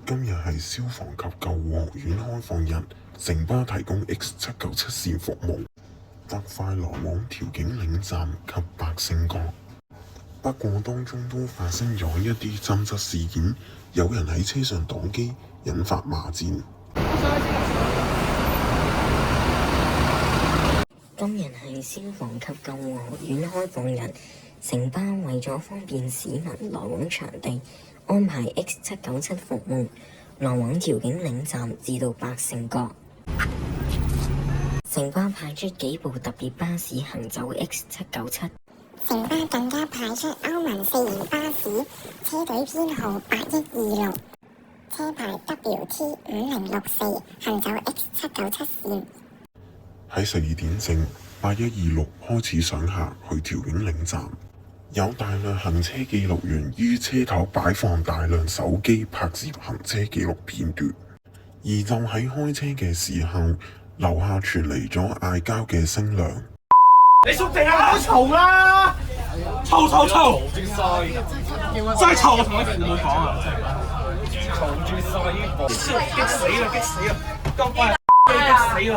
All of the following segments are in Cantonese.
今日係消防及救護學院開放日，城巴提供 X797 線服務，特快來往調景嶺站及百勝角。不過當中都發生咗一啲爭執事件，有人喺車上擋機，引發罵戰。今日係消防及救護學院開放日，城巴為咗方便市民來往場地，安排 X797 服務，來往調景嶺站至到百勝角。城巴派出幾部特別巴士行走 X797。城巴更加派出歐盟4型巴士，車隊編號8126，車牌 WT5064，行走 X797 線。喺12點正，8126開始上客去調景嶺站，有大量行車記錄員於車頭擺放大量手機拍攝行車記錄片段，而就喺開車嘅時候，樓下傳嚟咗嗌交嘅聲量。你縮地啊！好嘈啦！嘈！真係嘈！我同你父母講啊！嘈住晒呢部，激死啦！咁快激死啦！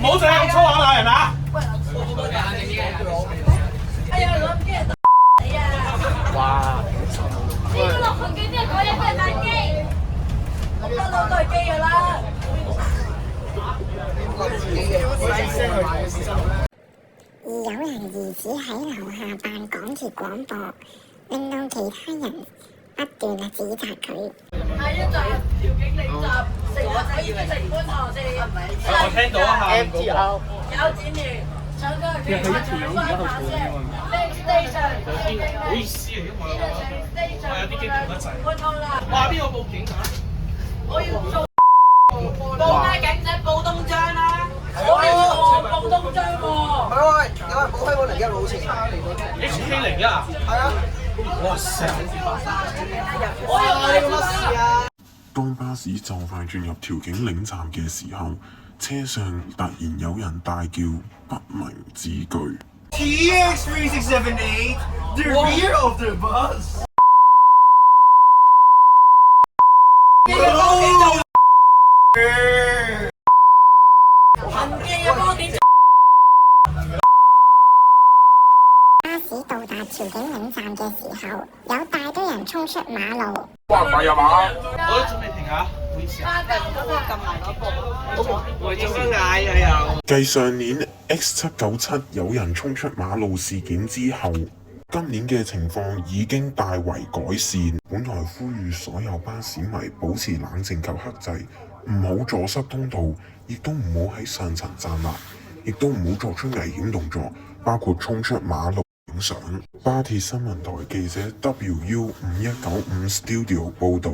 唔好成日用粗口鬧人啊！哎呀，攞唔驚你啊！哇！呢個落盤機啲嗰一個係大機，咁多腦都係機㗎啦。而有人疑似喺樓下扮港鐵廣播，令到其他人不斷指責佢。下一站調景嶺站，城觀塘線。我聽到啊，MTO 有展聯，上個月長關下車 ，Next Station 唔好意思啊，因為我有啲激動得滯。開通啦！話邊個報警㗎？我要做報咩警仔報東張啦！我要做報東張喎。喂，有人報香港01路線。HK01啊？係啊。哇塞！我要乜事啊？當巴士就快進入調景嶺站嘅時候，車上突然有人大叫不明字句。TX3678, the rear of the bus. 巴士到達調景嶺站嘅時候，有大堆人衝出馬路。哇，唔係啊嘛！我都準備停下，唔好意思啊。我做乜嗌啊又？繼上年 X797 有人衝出馬路事件之後，今年嘅情況已經大為改善。本台呼籲所有巴士迷保持冷靜及克制，唔好阻塞通道，亦都唔好喺上層站立，亦都唔好作出危險動作，包括衝出馬路影相。巴鐵新聞台記者 WU5195 Studio 報導。